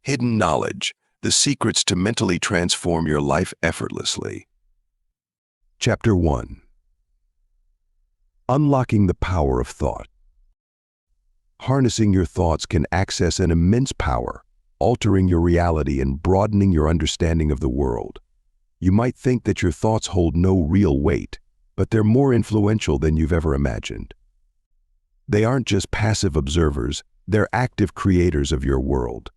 Hidden Knowledge: The Secrets to Mentally Transform Your Life Effortlessly. Chapter 1. Unlocking the Power of Thought. Harnessing your thoughts can access an immense power, altering your reality and broadening your understanding of the world. You might think that your thoughts hold no real weight, but they're more influential than you've ever imagined. They aren't just passive observers, they're active creators of your world.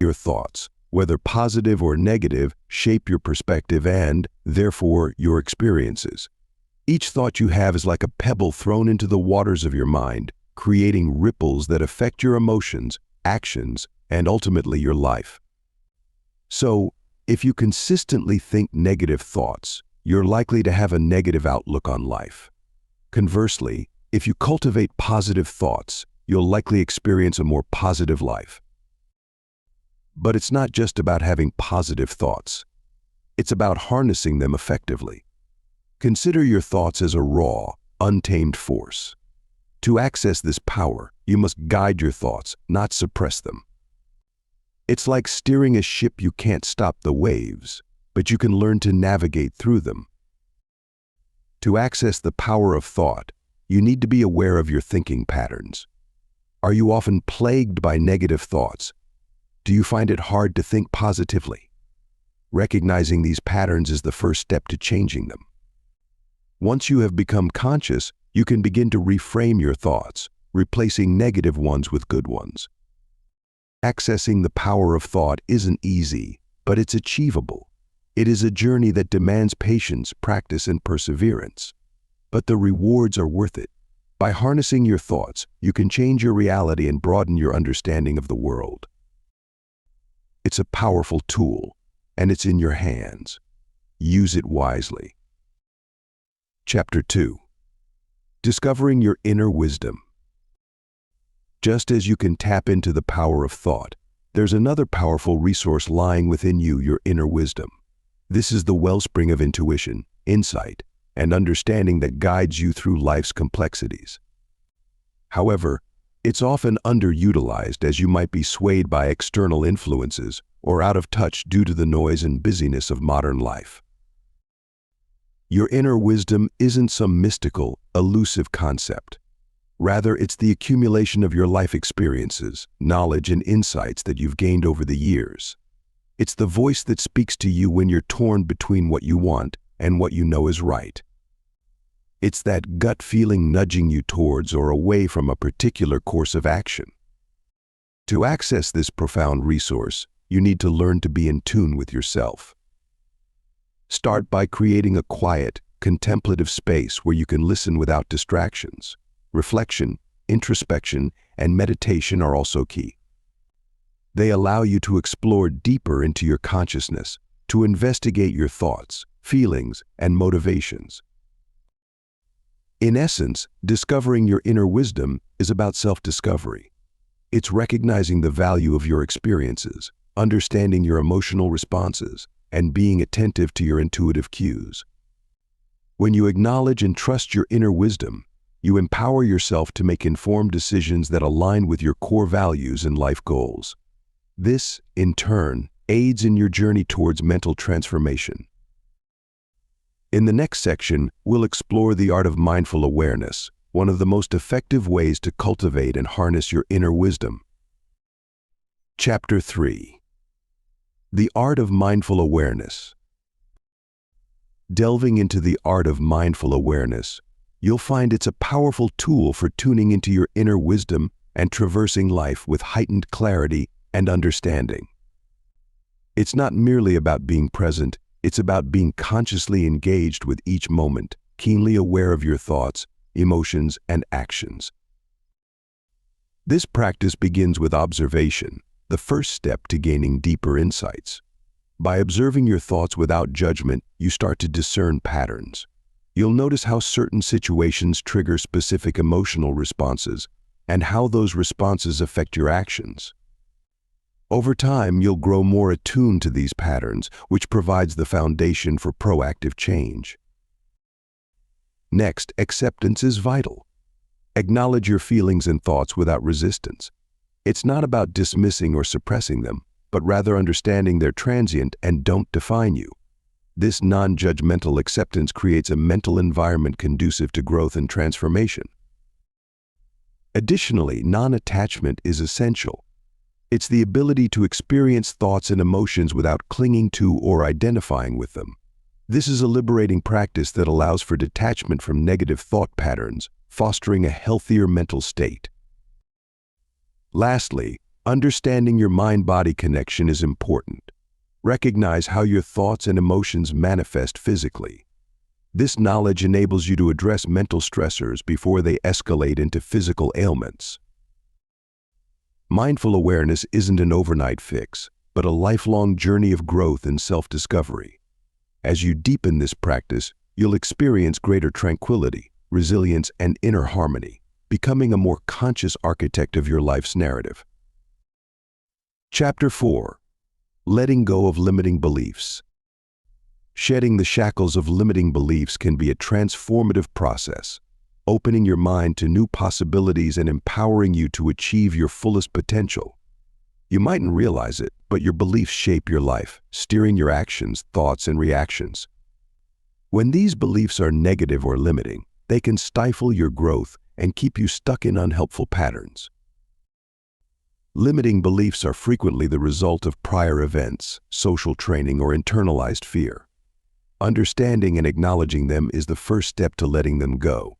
Your thoughts, whether positive or negative, shape your perspective and, therefore, your experiences. Each thought you have is like a pebble thrown into the waters of your mind, creating ripples that affect your emotions, actions, and ultimately your life. So, if you consistently think negative thoughts, you're likely to have a negative outlook on life. Conversely, if you cultivate positive thoughts, you'll likely experience a more positive life. But it's not just about having positive thoughts. It's about harnessing them effectively. Consider your thoughts as a raw, untamed force. To access this power, you must guide your thoughts, not suppress them. It's like steering a ship. You can't stop the waves, but you can learn to navigate through them. To access the power of thought, you need to be aware of your thinking patterns. Are you often plagued by negative thoughts? Do you find it hard to think positively? Recognizing these patterns is the first step to changing them. Once you have become conscious, you can begin to reframe your thoughts, replacing negative ones with good ones. Accessing the power of thought isn't easy, but it's achievable. It is a journey that demands patience, practice, and perseverance. But the rewards are worth it. By harnessing your thoughts, you can change your reality and broaden your understanding of the world. It's a powerful tool, and it's in your hands. Use it wisely. Chapter 2. Discovering your inner wisdom. Just as you can tap into the power of thought, there's another powerful resource lying within you, your inner wisdom. This is the wellspring of intuition, insight, and understanding that guides you through life's complexities. However, it's often underutilized, as you might be swayed by external influences or out of touch due to the noise and busyness of modern life. Your inner wisdom isn't some mystical, elusive concept. Rather, it's the accumulation of your life experiences, knowledge, and insights that you've gained over the years. It's the voice that speaks to you when you're torn between what you want and what you know is right. It's that gut feeling nudging you towards or away from a particular course of action. To access this profound resource, you need to learn to be in tune with yourself. Start by creating a quiet, contemplative space where you can listen without distractions. Reflection, introspection, and meditation are also key. They allow you to explore deeper into your consciousness, to investigate your thoughts, feelings, and motivations. In essence, discovering your inner wisdom is about self-discovery. It's recognizing the value of your experiences, understanding your emotional responses, and being attentive to your intuitive cues. When you acknowledge and trust your inner wisdom, you empower yourself to make informed decisions that align with your core values and life goals. This, in turn, aids in your journey towards mental transformation. In the next section, we'll explore the art of mindful awareness, one of the most effective ways to cultivate and harness your inner wisdom. Chapter 3. The art of mindful awareness. Delving into the art of mindful awareness, you'll find it's a powerful tool for tuning into your inner wisdom and traversing life with heightened clarity and understanding. It's not merely about being present, it's about being consciously engaged with each moment, keenly aware of your thoughts, emotions, and actions. This practice begins with observation, the first step to gaining deeper insights. By observing your thoughts without judgment, you start to discern patterns. You'll notice how certain situations trigger specific emotional responses and how those responses affect your actions. Over time, you'll grow more attuned to these patterns, which provides the foundation for proactive change. Next, acceptance is vital. Acknowledge your feelings and thoughts without resistance. It's not about dismissing or suppressing them, but rather understanding they're transient and don't define you. This non-judgmental acceptance creates a mental environment conducive to growth and transformation. Additionally, non-attachment is essential. It's the ability to experience thoughts and emotions without clinging to or identifying with them. This is a liberating practice that allows for detachment from negative thought patterns, fostering a healthier mental state. Lastly, understanding your mind-body connection is important. Recognize how your thoughts and emotions manifest physically. This knowledge enables you to address mental stressors before they escalate into physical ailments. Mindful awareness isn't an overnight fix, but a lifelong journey of growth and self-discovery. As you deepen this practice, you'll experience greater tranquility, resilience, and inner harmony, becoming a more conscious architect of your life's narrative. Chapter 4. Letting go of limiting beliefs. Shedding the shackles of limiting beliefs can be a transformative process, opening your mind to new possibilities and empowering you to achieve your fullest potential. You mightn't realize it, but your beliefs shape your life, steering your actions, thoughts, and reactions. When these beliefs are negative or limiting, they can stifle your growth and keep you stuck in unhelpful patterns. Limiting beliefs are frequently the result of prior events, social training, or internalized fear. Understanding and acknowledging them is the first step to letting them go.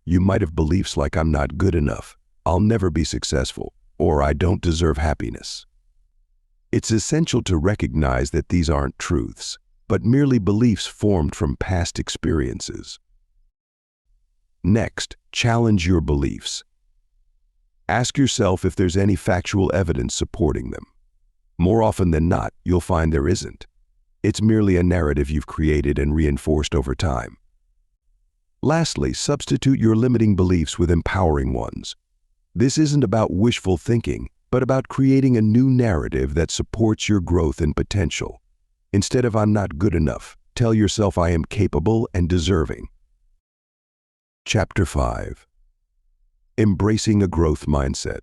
You might have beliefs like "I'm not good enough," "I'll never be successful," or "I don't deserve happiness." It's essential to recognize that these aren't truths, but merely beliefs formed from past experiences. Next, challenge your beliefs. Ask yourself if there's any factual evidence supporting them. More often than not, you'll find there isn't. It's merely a narrative you've created and reinforced over time. Lastly, substitute your limiting beliefs with empowering ones. This isn't about wishful thinking, but about creating a new narrative that supports your growth and potential. Instead of "I'm not good enough," tell yourself "I am capable and deserving." Chapter 5. Embracing a growth mindset.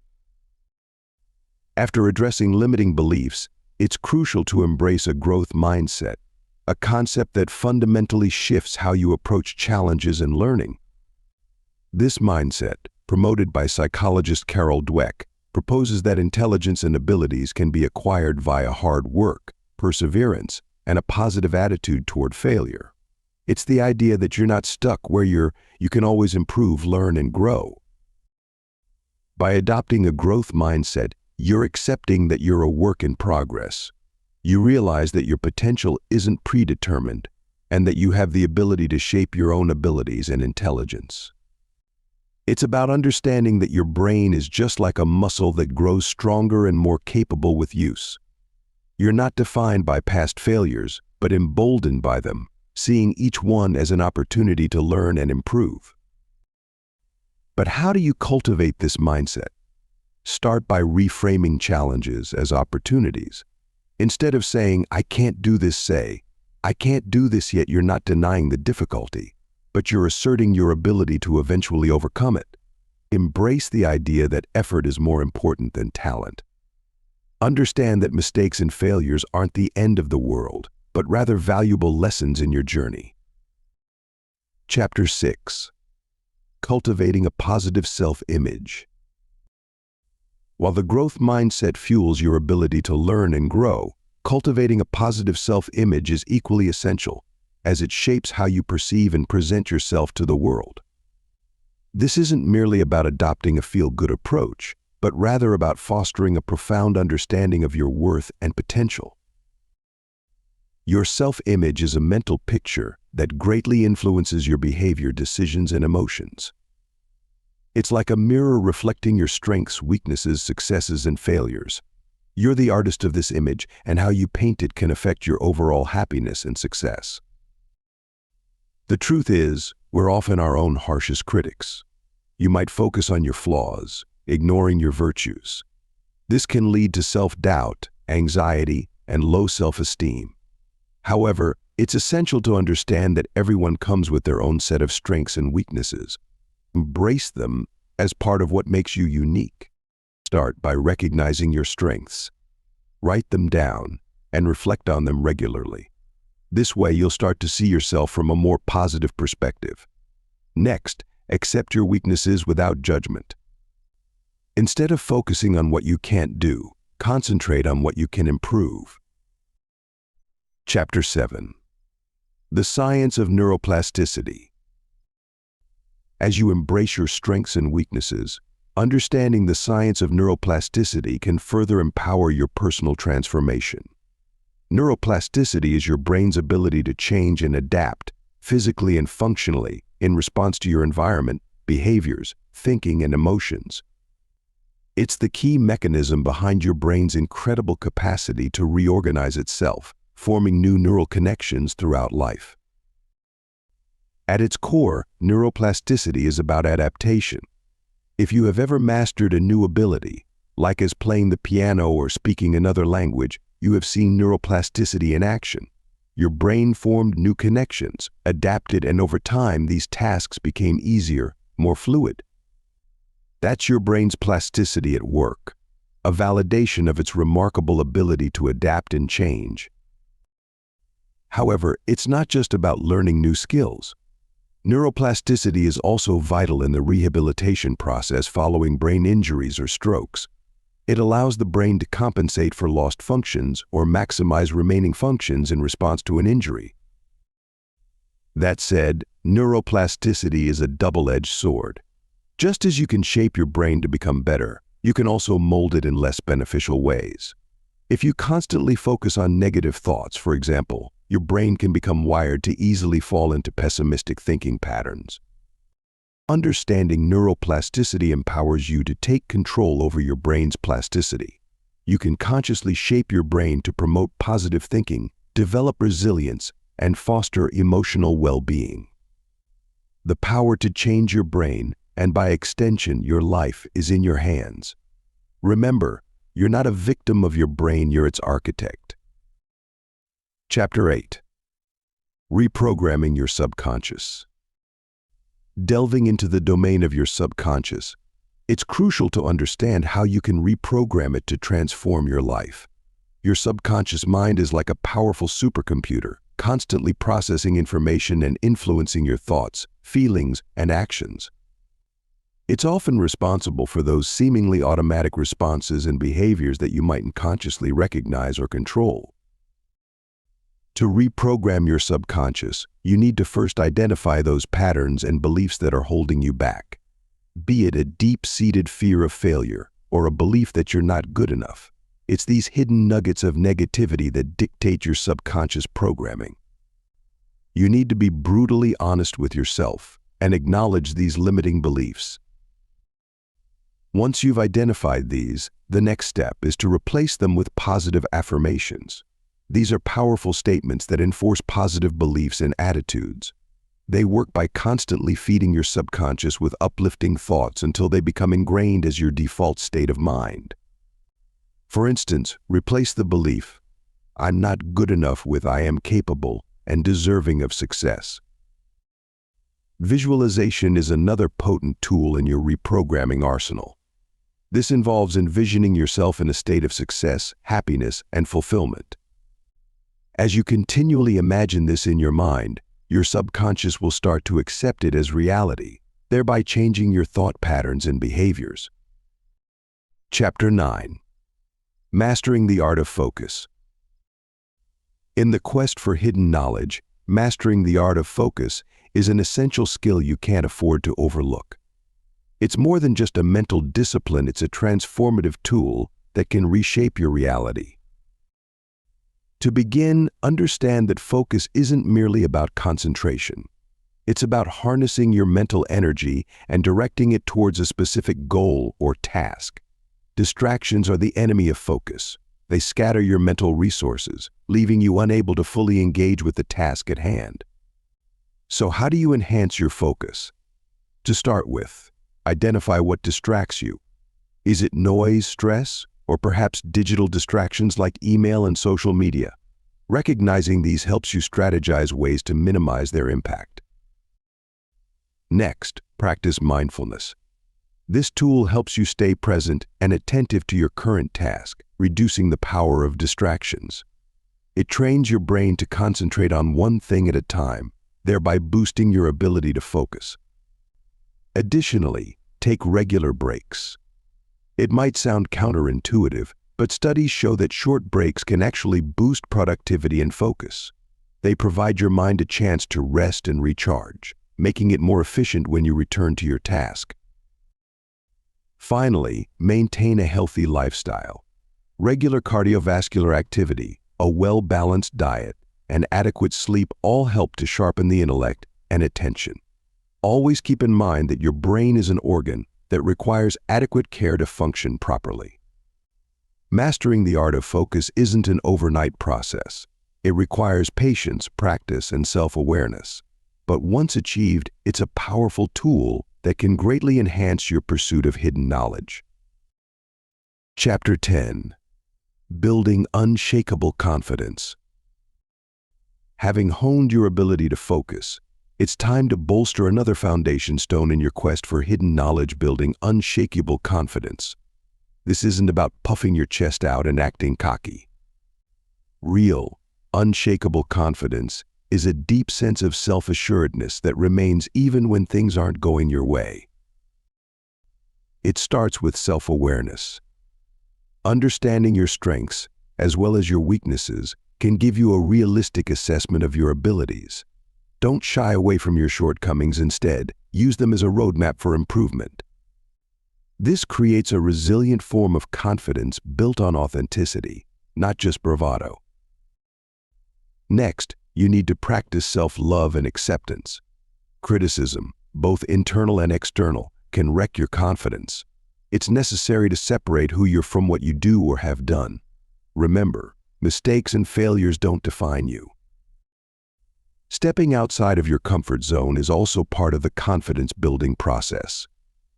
After addressing limiting beliefs, it's crucial to embrace a growth mindset, a concept that fundamentally shifts how you approach challenges and learning. This mindset, promoted by psychologist Carol Dweck, proposes that intelligence and abilities can be acquired via hard work, perseverance, and a positive attitude toward failure. It's the idea that you're not stuck where you can always improve, learn, and grow. By adopting a growth mindset, you're accepting that you're a work in progress. You realize that your potential isn't predetermined and that you have the ability to shape your own abilities and intelligence. It's about understanding that your brain is just like a muscle that grows stronger and more capable with use. You're not defined by past failures, but emboldened by them, seeing each one as an opportunity to learn and improve. But how do you cultivate this mindset? Start by reframing challenges as opportunities. Instead of saying, "I can't do this," say, "I can't do this yet." You're not denying the difficulty, but you're asserting your ability to eventually overcome it. Embrace the idea that effort is more important than talent. Understand that mistakes and failures aren't the end of the world, but rather valuable lessons in your journey. Chapter 6. Cultivating a positive self-image. While the growth mindset fuels your ability to learn and grow, cultivating a positive self-image is equally essential, as it shapes how you perceive and present yourself to the world. This isn't merely about adopting a feel-good approach, but rather about fostering a profound understanding of your worth and potential. Your self-image is a mental picture that greatly influences your behavior, decisions, and emotions. It's like a mirror reflecting your strengths, weaknesses, successes, and failures. You're the artist of this image, and how you paint it can affect your overall happiness and success. The truth is, we're often our own harshest critics. You might focus on your flaws, ignoring your virtues. This can lead to self-doubt, anxiety, and low self-esteem. However, it's essential to understand that everyone comes with their own set of strengths and weaknesses. Embrace them as part of what makes you unique. Start by recognizing your strengths. Write them down and reflect on them regularly. This way, you'll start to see yourself from a more positive perspective. Next, accept your weaknesses without judgment. Instead of focusing on what you can't do, concentrate on what you can improve. Chapter 7. The Science of Neuroplasticity. As you embrace your strengths and weaknesses, understanding the science of neuroplasticity can further empower your personal transformation. Neuroplasticity is your brain's ability to change and adapt, physically and functionally, in response to your environment, behaviors, thinking, and emotions. It's the key mechanism behind your brain's incredible capacity to reorganize itself, forming new neural connections throughout life. At its core, neuroplasticity is about adaptation. If you have ever mastered a new ability, like as playing the piano or speaking another language, you have seen neuroplasticity in action. Your brain formed new connections, adapted, and over time, these tasks became easier, more fluid. That's your brain's plasticity at work, a validation of its remarkable ability to adapt and change. However, it's not just about learning new skills. Neuroplasticity is also vital in the rehabilitation process following brain injuries or strokes. It allows the brain to compensate for lost functions or maximize remaining functions in response to an injury. That said, neuroplasticity is a double-edged sword. Just as you can shape your brain to become better, you can also mold it in less beneficial ways. If you constantly focus on negative thoughts, for example, your brain can become wired to easily fall into pessimistic thinking patterns. Understanding neuroplasticity empowers you to take control over your brain's plasticity. You can consciously shape your brain to promote positive thinking, develop resilience, and foster emotional well-being. The power to change your brain, and by extension, your life, is in your hands. Remember, you're not a victim of your brain, you're its architect. Chapter 8. Reprogramming your subconscious. Delving into the domain of your subconscious, it's crucial to understand how you can reprogram it to transform your life. Your subconscious mind is like a powerful supercomputer, constantly processing information and influencing your thoughts, feelings, and actions. It's often responsible for those seemingly automatic responses and behaviors that you mightn't consciously recognize or control. To reprogram your subconscious, you need to first identify those patterns and beliefs that are holding you back. Be it a deep-seated fear of failure or a belief that you're not good enough, it's these hidden nuggets of negativity that dictate your subconscious programming. You need to be brutally honest with yourself and acknowledge these limiting beliefs. Once you've identified these, the next step is to replace them with positive affirmations. These are powerful statements that enforce positive beliefs and attitudes. They work by constantly feeding your subconscious with uplifting thoughts until they become ingrained as your default state of mind. For instance, replace the belief, "I'm not good enough," with "I am capable and deserving of success." Visualization is another potent tool in your reprogramming arsenal. This involves envisioning yourself in a state of success, happiness, and fulfillment. As you continually imagine this in your mind, your subconscious will start to accept it as reality, thereby changing your thought patterns and behaviors. Chapter 9. Mastering the Art of Focus. In the quest for hidden knowledge, mastering the art of focus is an essential skill you can't afford to overlook. It's more than just a mental discipline, it's a transformative tool that can reshape your reality. To begin, understand that focus isn't merely about concentration. It's about harnessing your mental energy and directing it towards a specific goal or task. Distractions are the enemy of focus. They scatter your mental resources, leaving you unable to fully engage with the task at hand. So how do you enhance your focus? To start with, identify what distracts you. Is it noise, stress, or perhaps digital distractions like email and social media? Recognizing these helps you strategize ways to minimize their impact. Next, practice mindfulness. This tool helps you stay present and attentive to your current task, reducing the power of distractions. It trains your brain to concentrate on one thing at a time, thereby boosting your ability to focus. Additionally, take regular breaks. It might sound counterintuitive, but studies show that short breaks can actually boost productivity and focus. They provide your mind a chance to rest and recharge, making it more efficient when you return to your task. Finally, maintain a healthy lifestyle. Regular cardiovascular activity, a well-balanced diet, and adequate sleep all help to sharpen the intellect and attention. Always keep in mind that your brain is an organ that requires adequate care to function properly. Mastering the art of focus isn't an overnight process. It requires patience, practice, and self-awareness. But once achieved, it's a powerful tool that can greatly enhance your pursuit of hidden knowledge. Chapter 10. Building Unshakable Confidence. Having honed your ability to focus, it's time to bolster another foundation stone in your quest for hidden knowledge, building unshakable confidence. This isn't about puffing your chest out and acting cocky. Real, unshakable confidence is a deep sense of self-assuredness that remains even when things aren't going your way. It starts with self-awareness. Understanding your strengths, as well as your weaknesses, can give you a realistic assessment of your abilities. Don't shy away from your shortcomings. Instead, use them as a roadmap for improvement. This creates a resilient form of confidence built on authenticity, not just bravado. Next, you need to practice self-love and acceptance. Criticism, both internal and external, can wreck your confidence. It's necessary to separate who you're from what you do or have done. Remember, mistakes and failures don't define you. Stepping outside of your comfort zone is also part of the confidence-building process.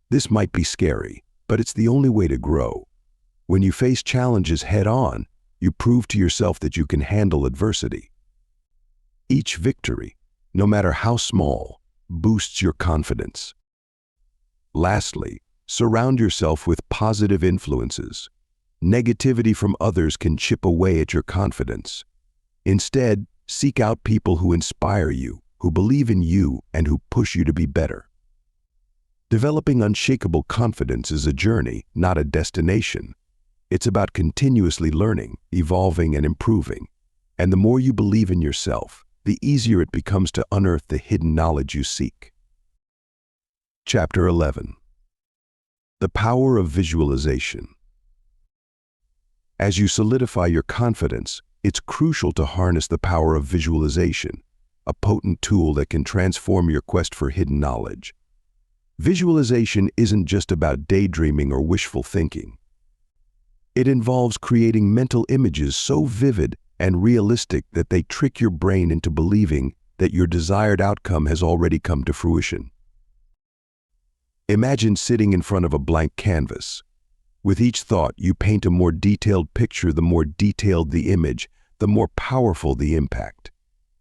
This might be scary, but it's the only way to grow. When you face challenges head-on, you prove to yourself that you can handle adversity. Each victory, no matter how small, boosts your confidence. Lastly, surround yourself with positive influences. Negativity from others can chip away at your confidence. Instead, seek out people who inspire you, who believe in you, and who push you to be better. Developing unshakable confidence is a journey, not a destination. It's about continuously learning, evolving, and improving. And the more you believe in yourself, the easier it becomes to unearth the hidden knowledge you seek. Chapter 11. The Power of Visualization. As you solidify your confidence, it's crucial to harness the power of visualization, a potent tool that can transform your quest for hidden knowledge. Visualization isn't just about daydreaming or wishful thinking. It involves creating mental images so vivid and realistic that they trick your brain into believing that your desired outcome has already come to fruition. Imagine sitting in front of a blank canvas. With each thought, you paint a more detailed picture. The more detailed the image, the more powerful the impact.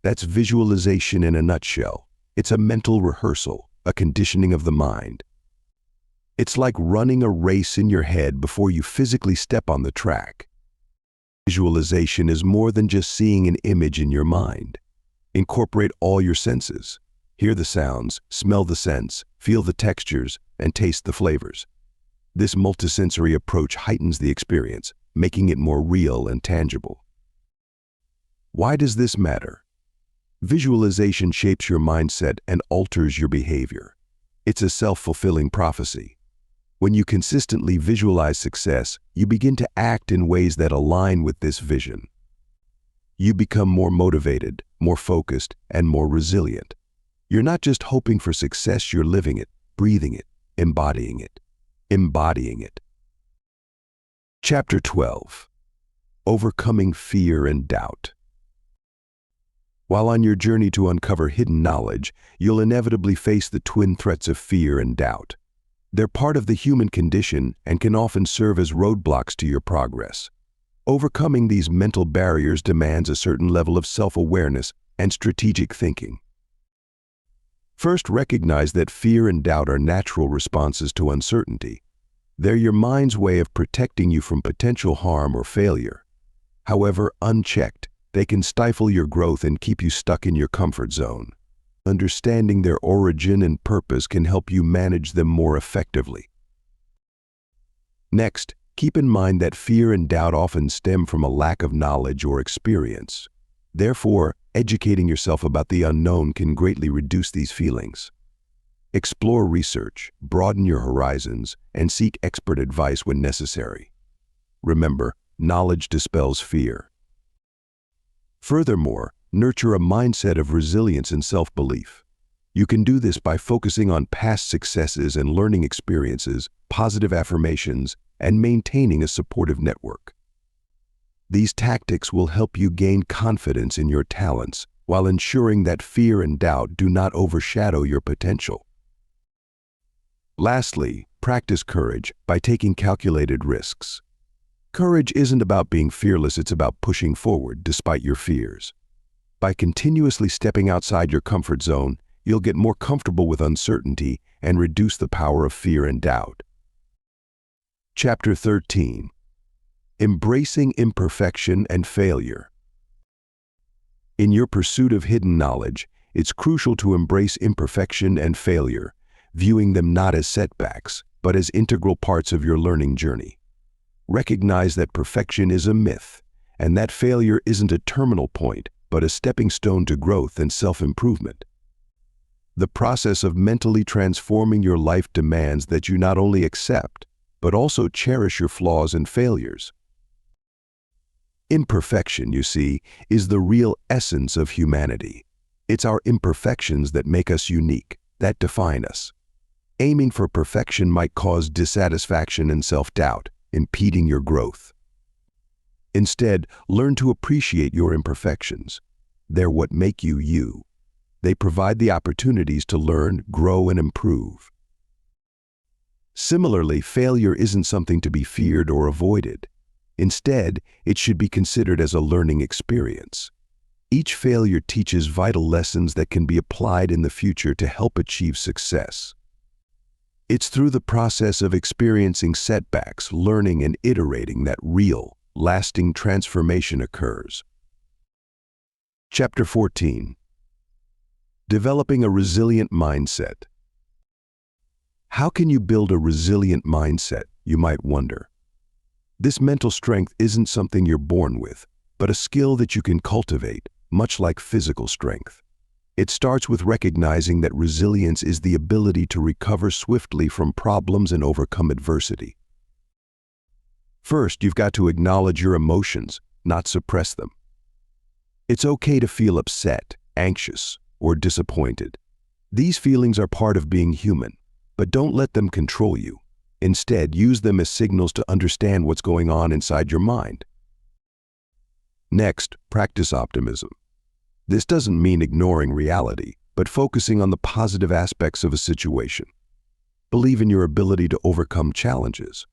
That's visualization in a nutshell. It's a mental rehearsal, a conditioning of the mind. It's like running a race in your head before you physically step on the track. Visualization is more than just seeing an image in your mind. Incorporate all your senses. Hear the sounds, smell the scents, feel the textures, and taste the flavors. This multisensory approach heightens the experience, making it more real and tangible. Why does this matter? Visualization shapes your mindset and alters your behavior. It's a self-fulfilling prophecy. When you consistently visualize success, you begin to act in ways that align with this vision. You become more motivated, more focused, and more resilient. You're not just hoping for success, you're living it, breathing it, embodying it. Chapter 12. Overcoming Fear and Doubt. While on your journey to uncover hidden knowledge, you'll inevitably face the twin threats of fear and doubt. They're part of the human condition and can often serve as roadblocks to your progress. Overcoming these mental barriers demands a certain level of self-awareness and strategic thinking. First, recognize that fear and doubt are natural responses to uncertainty. They're your mind's way of protecting you from potential harm or failure. However, unchecked, they can stifle your growth and keep you stuck in your comfort zone. Understanding their origin and purpose can help you manage them more effectively. Next, keep in mind that fear and doubt often stem from a lack of knowledge or experience. Therefore, educating yourself about the unknown can greatly reduce these feelings. Explore research, broaden your horizons, and seek expert advice when necessary. Remember, knowledge dispels fear. Furthermore, nurture a mindset of resilience and self-belief. You can do this by focusing on past successes and learning experiences, positive affirmations, and maintaining a supportive network. These tactics will help you gain confidence in your talents while ensuring that fear and doubt do not overshadow your potential. Lastly, practice courage by taking calculated risks. Courage isn't about being fearless, it's about pushing forward despite your fears. By continuously stepping outside your comfort zone, you'll get more comfortable with uncertainty and reduce the power of fear and doubt. Chapter 13. Embracing imperfection and failure. In your pursuit of hidden knowledge, it's crucial to embrace imperfection and failure, viewing them not as setbacks, but as integral parts of your learning journey. Recognize that perfection is a myth, and that failure isn't a terminal point, but a stepping stone to growth and self-improvement. The process of mentally transforming your life demands that you not only accept, but also cherish your flaws and failures. Imperfection, you see, is the real essence of humanity. It's our imperfections that make us unique, that define us. Aiming for perfection might cause dissatisfaction and self-doubt, impeding your growth. Instead, learn to appreciate your imperfections. They're what make you you. They provide the opportunities to learn, grow, and improve. Similarly, failure isn't something to be feared or avoided. Instead, it should be considered as a learning experience. Each failure teaches vital lessons that can be applied in the future to help achieve success. It's through the process of experiencing setbacks, learning, and iterating that real, lasting transformation occurs. Chapter 14. Developing a resilient mindset. How can you build a resilient mindset, you might wonder? This mental strength isn't something you're born with, but a skill that you can cultivate, much like physical strength. It starts with recognizing that resilience is the ability to recover swiftly from problems and overcome adversity. First, you've got to acknowledge your emotions, not suppress them. It's okay to feel upset, anxious, or disappointed. These feelings are part of being human, but don't let them control you. Instead, use them as signals to understand what's going on inside your mind. Next, practice optimism. This doesn't mean ignoring reality, but focusing on the positive aspects of a situation. Believe in your ability to overcome challenges.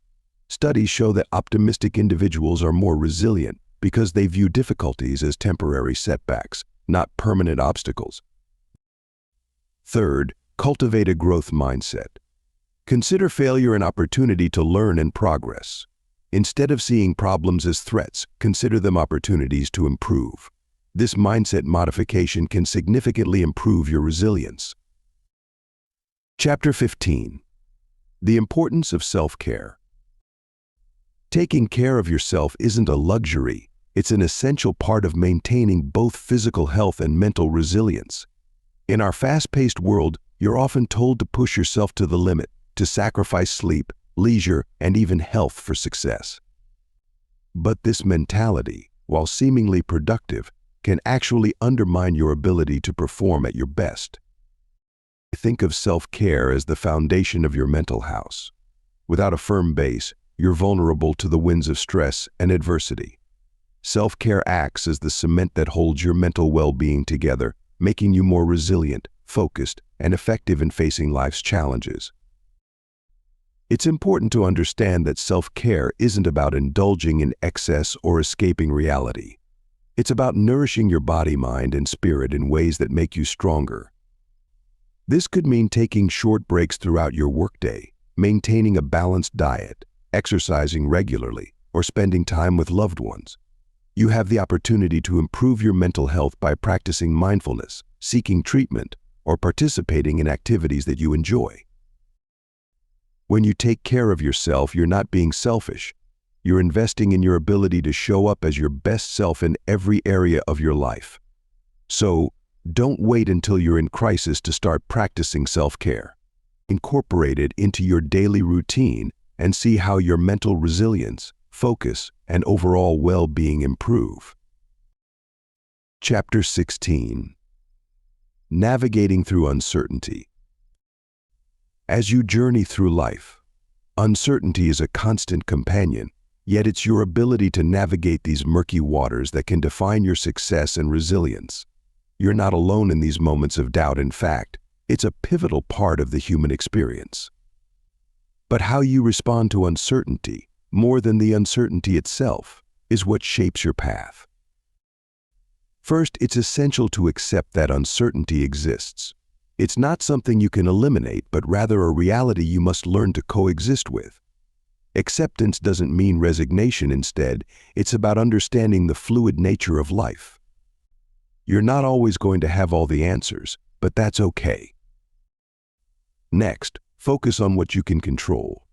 Studies show that optimistic individuals are more resilient because they view difficulties as temporary setbacks, not permanent obstacles. Third, cultivate a growth mindset. Consider failure an opportunity to learn and progress. Instead of seeing problems as threats, consider them opportunities to improve. This mindset modification can significantly improve your resilience. Chapter 15. The importance of self-care. Taking care of yourself isn't a luxury, it's an essential part of maintaining both physical health and mental resilience. In our fast-paced world, you're often told to push yourself to the limit, to sacrifice sleep, leisure, and even health for success. But this mentality, while seemingly productive, can actually undermine your ability to perform at your best. Think of self-care as the foundation of your mental house. Without a firm base, you're vulnerable to the winds of stress and adversity. Self-care acts as the cement that holds your mental well-being together, making you more resilient, focused, and effective in facing life's challenges. It's important to understand that self-care isn't about indulging in excess or escaping reality. It's about nourishing your body, mind, and spirit in ways that make you stronger. This could mean taking short breaks throughout your workday, maintaining a balanced diet, exercising regularly, or spending time with loved ones. You have the opportunity to improve your mental health by practicing mindfulness, seeking treatment, or participating in activities that you enjoy. When you take care of yourself, you're not being selfish. You're investing in your ability to show up as your best self in every area of your life. So, don't wait until you're in crisis to start practicing self-care. Incorporate it into your daily routine and see how your mental resilience, focus, and overall well-being improve. Chapter 16. Navigating through uncertainty. As you journey through life, uncertainty is a constant companion, yet it's your ability to navigate these murky waters that can define your success and resilience. You're not alone in these moments of doubt. In fact, it's a pivotal part of the human experience. But how you respond to uncertainty, more than the uncertainty itself, is what shapes your path. First, it's essential to accept that uncertainty exists. It's not something you can eliminate, but rather a reality you must learn to coexist with. Acceptance doesn't mean resignation. Instead, it's about understanding the fluid nature of life. You're not always going to have all the answers, but that's okay. Next, focus on what you can control.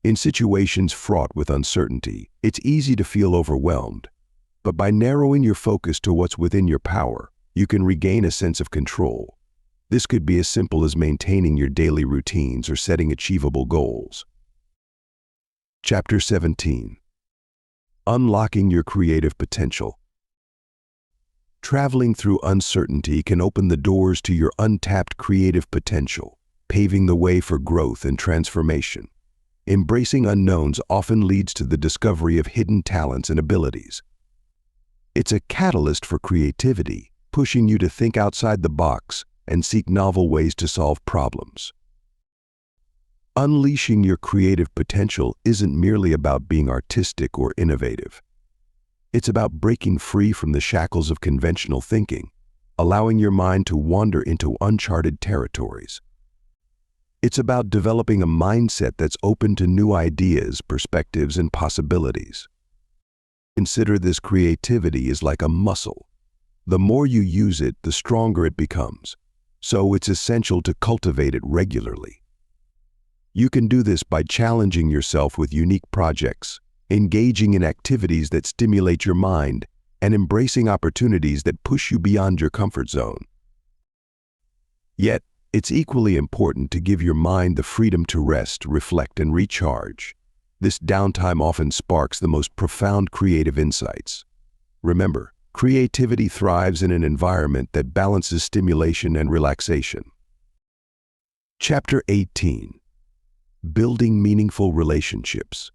In situations fraught with uncertainty, it's easy to feel overwhelmed. But by narrowing your focus to what's within your power, you can regain a sense of control. This could be as simple as maintaining your daily routines or setting achievable goals. Chapter 17. Unlocking your creative potential. Traveling through uncertainty can open the doors to your untapped creative potential, paving the way for growth and transformation. Embracing unknowns often leads to the discovery of hidden talents and abilities. It's a catalyst for creativity, pushing you to think outside the box and seek novel ways to solve problems. Unleashing your creative potential isn't merely about being artistic or innovative. It's about breaking free from the shackles of conventional thinking, allowing your mind to wander into uncharted territories. It's about developing a mindset that's open to new ideas, perspectives, and possibilities. Consider this creativity is like a muscle. The more you use it, the stronger it becomes. So it's essential to cultivate it regularly. You can do this by challenging yourself with unique projects, engaging in activities that stimulate your mind, and embracing opportunities that push you beyond your comfort zone. Yet, it's equally important to give your mind the freedom to rest, reflect, and recharge. This downtime often sparks the most profound creative insights. Remember, creativity thrives in an environment that balances stimulation and relaxation. Chapter 18. Building meaningful relationships.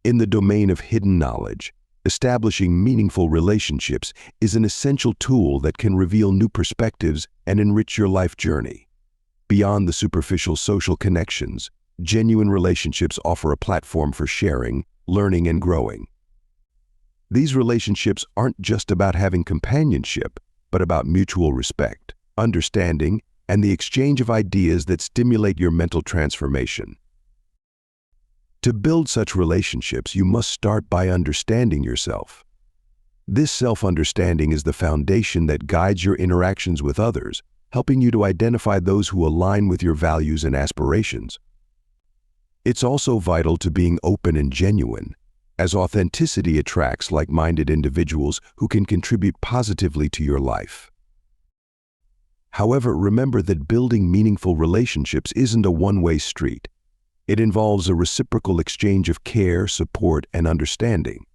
In the domain of hidden knowledge, establishing meaningful relationships is an essential tool that can reveal new perspectives and enrich your life journey. Beyond the superficial social connections, genuine relationships offer a platform for sharing, learning, and growing. These relationships aren't just about having companionship, but about mutual respect, understanding, and the exchange of ideas that stimulate your mental transformation. To build such relationships, you must start by understanding yourself. This self-understanding is the foundation that guides your interactions with others, helping you to identify those who align with your values and aspirations. It's also vital to being open and genuine, as authenticity attracts like-minded individuals who can contribute positively to your life. However, remember that building meaningful relationships isn't a one-way street. It involves a reciprocal exchange of care, support, and understanding.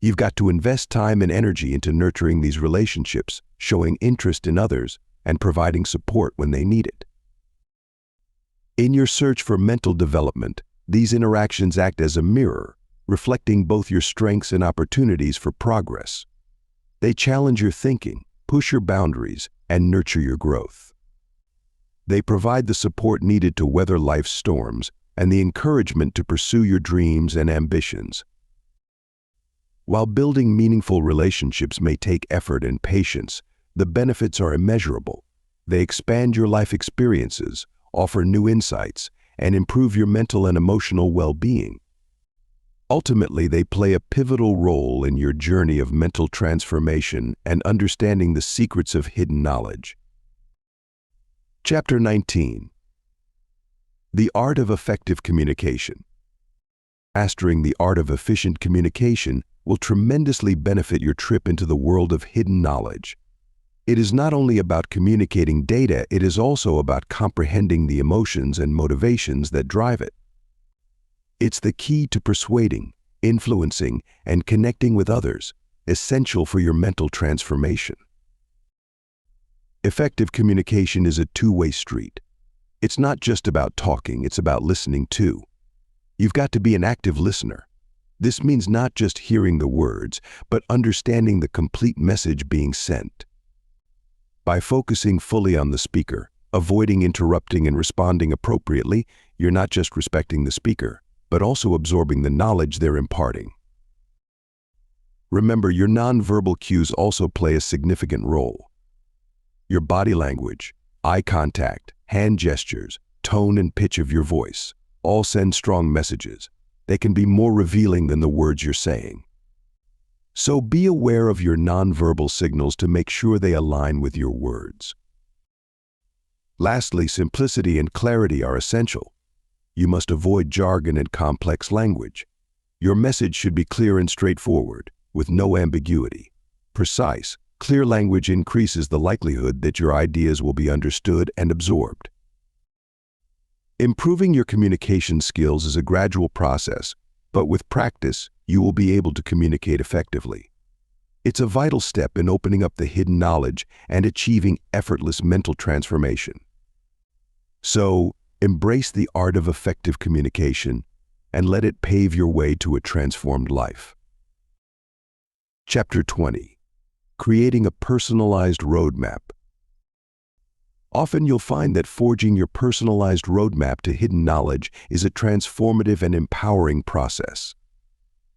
You've got to invest time and energy into nurturing these relationships, showing interest in others, and providing support when they need it. In your search for mental development, these interactions act as a mirror, reflecting both your strengths and opportunities for progress. They challenge your thinking, push your boundaries, and nurture your growth. They provide the support needed to weather life's storms and the encouragement to pursue your dreams and ambitions. While building meaningful relationships may take effort and patience, the benefits are immeasurable. They expand your life experiences, offer new insights, and improve your mental and emotional well-being. Ultimately, they play a pivotal role in your journey of mental transformation and understanding the secrets of hidden knowledge. Chapter 19. The Art of Effective Communication. Mastering the art of efficient communication will tremendously benefit your trip into the world of hidden knowledge. It is not only about communicating data, it is also about comprehending the emotions and motivations that drive it. It's the key to persuading, influencing, and connecting with others, essential for your mental transformation. Effective communication is a two-way street. It's not just about talking, it's about listening too. You've got to be an active listener. This means not just hearing the words, but understanding the complete message being sent. By focusing fully on the speaker, avoiding interrupting and responding appropriately, you're not just respecting the speaker, but also absorbing the knowledge they're imparting. Remember, your nonverbal cues also play a significant role. Your body language, eye contact, hand gestures, tone and pitch of your voice all send strong messages. They can be more revealing than the words you're saying. So be aware of your nonverbal signals to make sure they align with your words. Lastly, simplicity and clarity are essential. You must avoid jargon and complex language. Your message should be clear and straightforward, with no ambiguity. Precise, clear language increases the likelihood that your ideas will be understood and absorbed. Improving your communication skills is a gradual process, but with practice, you will be able to communicate effectively. It's a vital step in opening up the hidden knowledge and achieving effortless mental transformation. So, embrace the art of effective communication and let it pave your way to a transformed life. Chapter 20. Creating a personalized roadmap. Often you'll find that forging your personalized roadmap to hidden knowledge is a transformative and empowering process.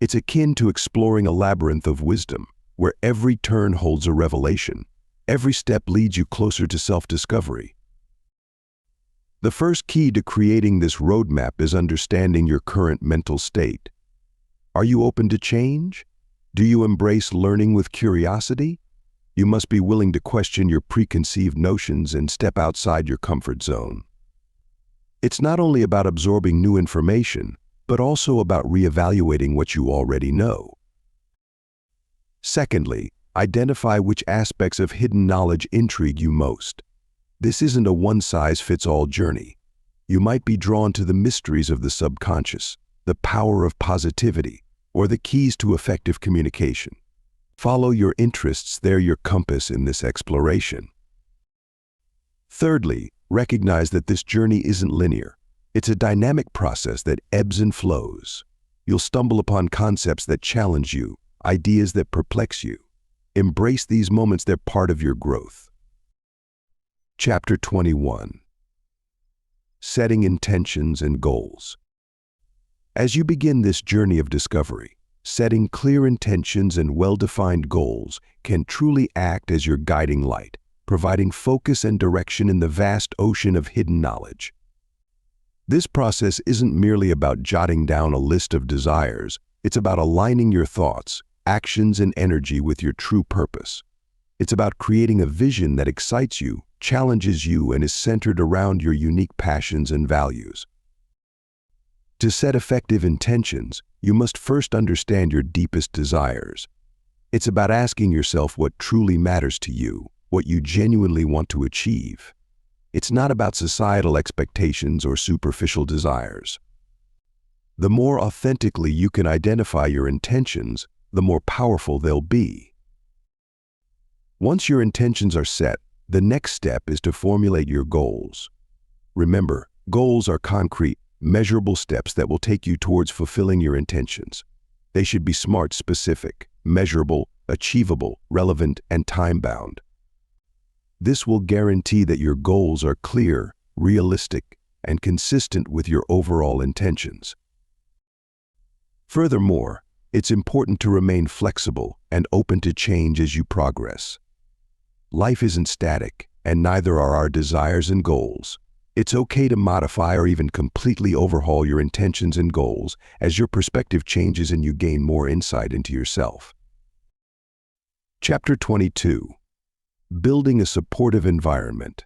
It's akin to exploring a labyrinth of wisdom, where every turn holds a revelation. Every step leads you closer to self-discovery. The first key to creating this roadmap is understanding your current mental state. Are you open to change? Do you embrace learning with curiosity? You must be willing to question your preconceived notions and step outside your comfort zone. It's not only about absorbing new information, but also about reevaluating what you already know. Secondly, identify which aspects of hidden knowledge intrigue you most. This isn't a one-size-fits-all journey. You might be drawn to the mysteries of the subconscious, the power of positivity, or the keys to effective communication. Follow your interests, they're your compass in this exploration. Thirdly, recognize that this journey isn't linear. It's a dynamic process that ebbs and flows. You'll stumble upon concepts that challenge you, ideas that perplex you. Embrace these moments, they're part of your growth. Chapter 21. Setting intentions and goals. As you begin this journey of discovery, setting clear intentions and well-defined goals can truly act as your guiding light, providing focus and direction in the vast ocean of hidden knowledge. This process isn't merely about jotting down a list of desires, it's about aligning your thoughts, actions, and energy with your true purpose. It's about creating a vision that excites you, challenges you, and is centered around your unique passions and values. To set effective intentions, you must first understand your deepest desires. It's about asking yourself what truly matters to you, what you genuinely want to achieve. It's not about societal expectations or superficial desires. The more authentically you can identify your intentions, the more powerful they'll be. Once your intentions are set, the next step is to formulate your goals. Remember, goals are concrete, measurable steps that will take you towards fulfilling your intentions. They should be smart, specific, measurable, achievable, relevant, and time-bound. This will guarantee that your goals are clear, realistic, and consistent with your overall intentions. Furthermore, it's important to remain flexible and open to change as you progress. Life isn't static, and neither are our desires and goals. It's okay to modify or even completely overhaul your intentions and goals as your perspective changes and you gain more insight into yourself. Chapter 22. Building a supportive environment.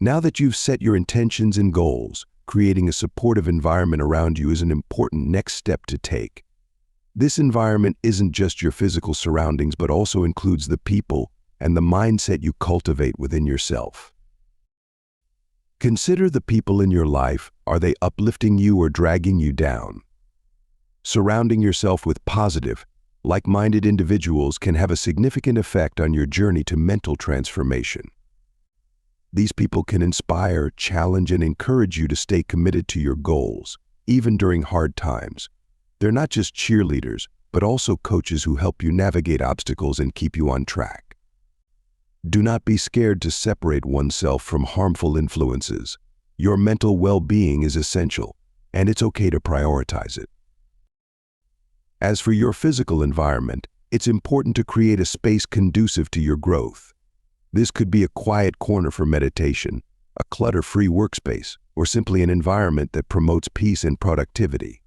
Now that you've set your intentions and goals, creating a supportive environment around you is an important next step to take. This environment isn't just your physical surroundings, but also includes the people and the mindset you cultivate within yourself. Consider the people in your life. Are they uplifting you or dragging you down? Surrounding yourself with positive, like-minded individuals can have a significant effect on your journey to mental transformation. These people can inspire, challenge, and encourage you to stay committed to your goals, even during hard times. They're not just cheerleaders, but also coaches who help you navigate obstacles and keep you on track. Do not be scared to separate oneself from harmful influences. Your mental well-being is essential, and it's okay to prioritize it. As for your physical environment, it's important to create a space conducive to your growth. This could be a quiet corner for meditation, a clutter-free workspace, or simply an environment that promotes peace and productivity.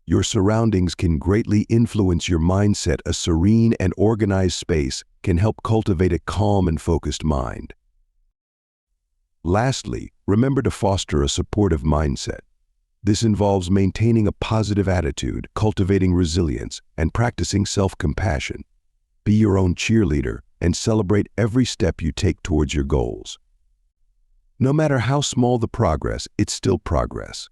Your surroundings can greatly influence your mindset. A serene and organized space can help cultivate a calm and focused mind. Lastly, remember to foster a supportive mindset. This involves maintaining a positive attitude, cultivating resilience, and practicing self-compassion. Be your own cheerleader and celebrate every step you take towards your goals. No matter how small the progress, it's still progress.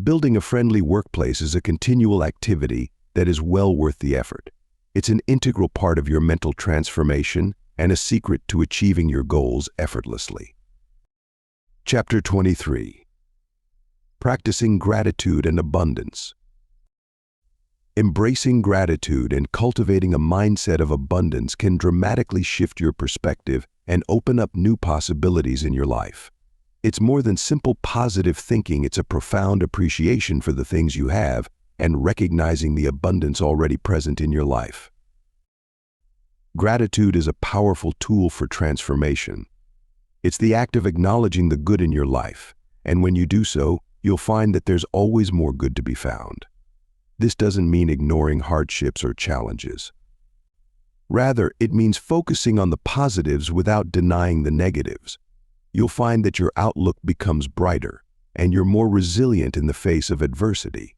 Building a friendly workplace is a continual activity that is well worth the effort. It's an integral part of your mental transformation and a secret to achieving your goals effortlessly. Chapter 23. Practicing gratitude and abundance. Embracing gratitude and cultivating a mindset of abundance can dramatically shift your perspective and open up new possibilities in your life. It's more than simple positive thinking. It's a profound appreciation for the things you have and recognizing the abundance already present in your life. Gratitude is a powerful tool for transformation. It's the act of acknowledging the good in your life, and when you do so, you'll find that there's always more good to be found. This doesn't mean ignoring hardships or challenges. Rather, it means focusing on the positives without denying the negatives. You'll find that your outlook becomes brighter, and you're more resilient in the face of adversity.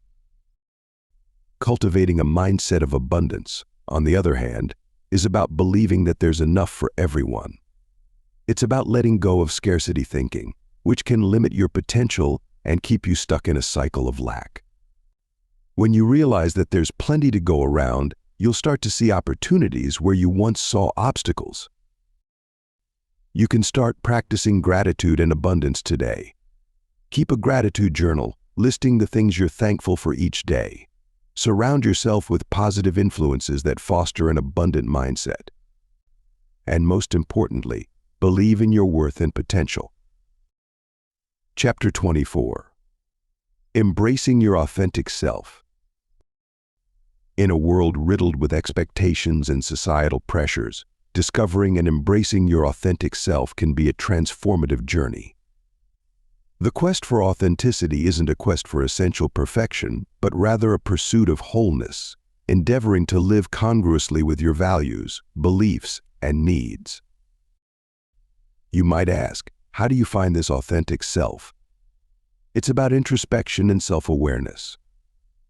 Cultivating a mindset of abundance, on the other hand, is about believing that there's enough for everyone. It's about letting go of scarcity thinking, which can limit your potential and keep you stuck in a cycle of lack. When you realize that there's plenty to go around, you'll start to see opportunities where you once saw obstacles. You can start practicing gratitude and abundance today. Keep a gratitude journal, listing the things you're thankful for each day. Surround yourself with positive influences that foster an abundant mindset. And most importantly, believe in your worth and potential. Chapter 24. Embracing your authentic self. In a world riddled with expectations and societal pressures, discovering and embracing your authentic self can be a transformative journey. The quest for authenticity isn't a quest for essential perfection, but rather a pursuit of wholeness, endeavoring to live congruously with your values, beliefs, and needs. You might ask, how do you find this authentic self? It's about introspection and self-awareness.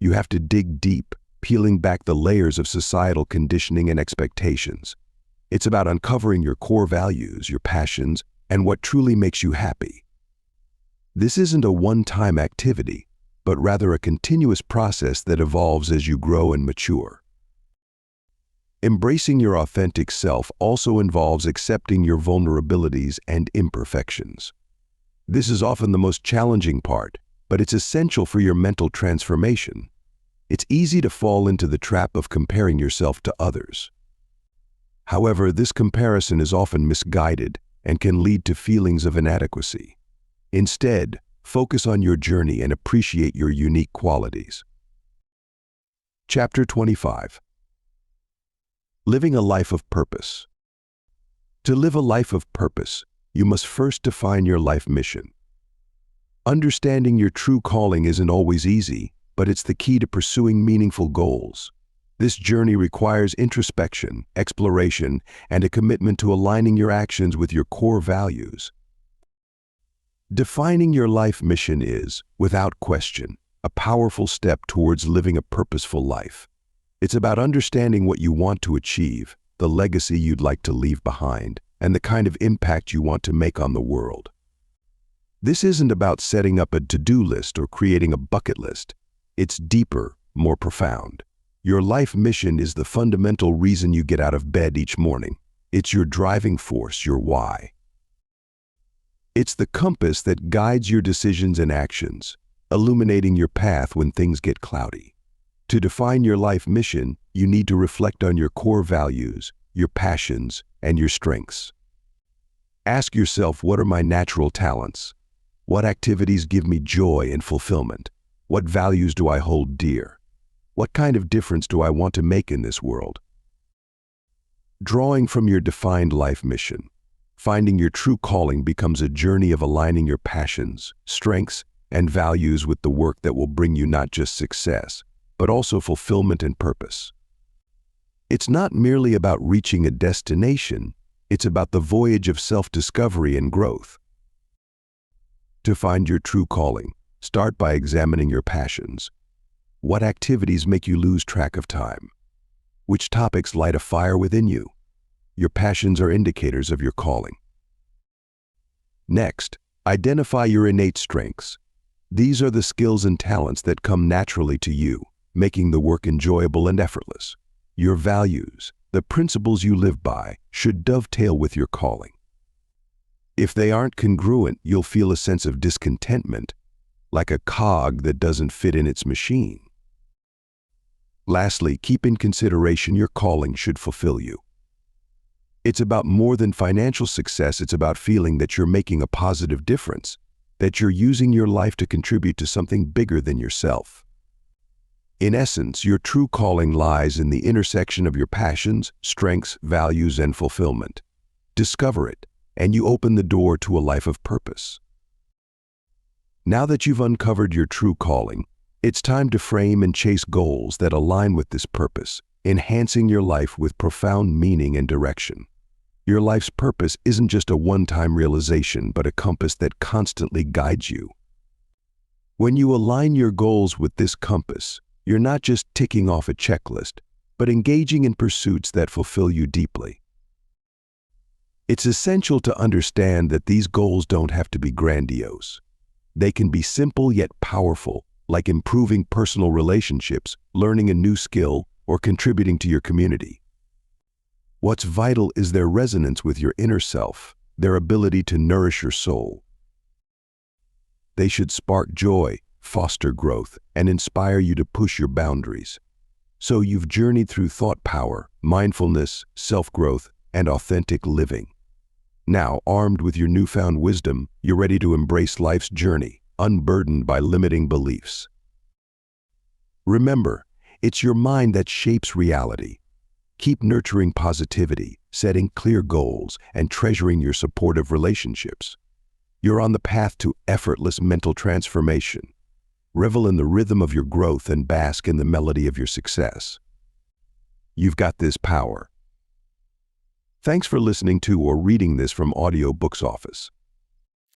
You have to dig deep, peeling back the layers of societal conditioning and expectations. It's about uncovering your core values, your passions, and what truly makes you happy. This isn't a one-time activity, but rather a continuous process that evolves as you grow and mature. Embracing your authentic self also involves accepting your vulnerabilities and imperfections. This is often the most challenging part, but it's essential for your mental transformation. It's easy to fall into the trap of comparing yourself to others. However, this comparison is often misguided and can lead to feelings of inadequacy. Instead, focus on your journey and appreciate your unique qualities. Chapter 25. Living a life of purpose. To live a life of purpose, you must first define your life mission. Understanding your true calling isn't always easy, but it's the key to pursuing meaningful goals. This journey requires introspection, exploration, and a commitment to aligning your actions with your core values. Defining your life mission is, without question, a powerful step towards living a purposeful life. It's about understanding what you want to achieve, the legacy you'd like to leave behind, and the kind of impact you want to make on the world. This isn't about setting up a to-do list or creating a bucket list. It's deeper, more profound. Your life mission is the fundamental reason you get out of bed each morning. It's your driving force, your why. It's the compass that guides your decisions and actions, illuminating your path when things get cloudy. To define your life mission, you need to reflect on your core values, your passions, and your strengths. Ask yourself, what are my natural talents? What activities give me joy and fulfillment? What values do I hold dear? What kind of difference do I want to make in this world? Drawing from your defined life mission, finding your true calling becomes a journey of aligning your passions, strengths, and values with the work that will bring you not just success, but also fulfillment and purpose. It's not merely about reaching a destination, it's about the voyage of self-discovery and growth. To find your true calling, start by examining your passions. What activities make you lose track of time? Which topics light a fire within you? Your passions are indicators of your calling. Next, identify your innate strengths. These are the skills and talents that come naturally to you, making the work enjoyable and effortless. Your values, the principles you live by, should dovetail with your calling. If they aren't congruent, you'll feel a sense of discontentment, like a cog that doesn't fit in its machine. Lastly, keep in consideration your calling should fulfill you. It's about more than financial success, it's about feeling that you're making a positive difference, that you're using your life to contribute to something bigger than yourself. In essence, your true calling lies in the intersection of your passions, strengths, values, and fulfillment. Discover it, and you open the door to a life of purpose. Now that you've uncovered your true calling, it's time to frame and chase goals that align with this purpose, enhancing your life with profound meaning and direction. Your life's purpose isn't just a one-time realization, but a compass that constantly guides you. When you align your goals with this compass, you're not just ticking off a checklist, but engaging in pursuits that fulfill you deeply. It's essential to understand that these goals don't have to be grandiose. They can be simple yet powerful, like improving personal relationships, learning a new skill, or contributing to your community. What's vital is their resonance with your inner self, their ability to nourish your soul. They should spark joy, foster growth, and inspire you to push your boundaries. So you've journeyed through thought power, mindfulness, self-growth, and authentic living. Now, armed with your newfound wisdom, you're ready to embrace life's journey, unburdened by limiting beliefs. Remember, it's your mind that shapes reality. Keep nurturing positivity, setting clear goals, and treasuring your supportive relationships. You're on the path to effortless mental transformation. Revel in the rhythm of your growth and bask in the melody of your success. You've got this power. Thanks for listening to or reading this from Audiobook's office.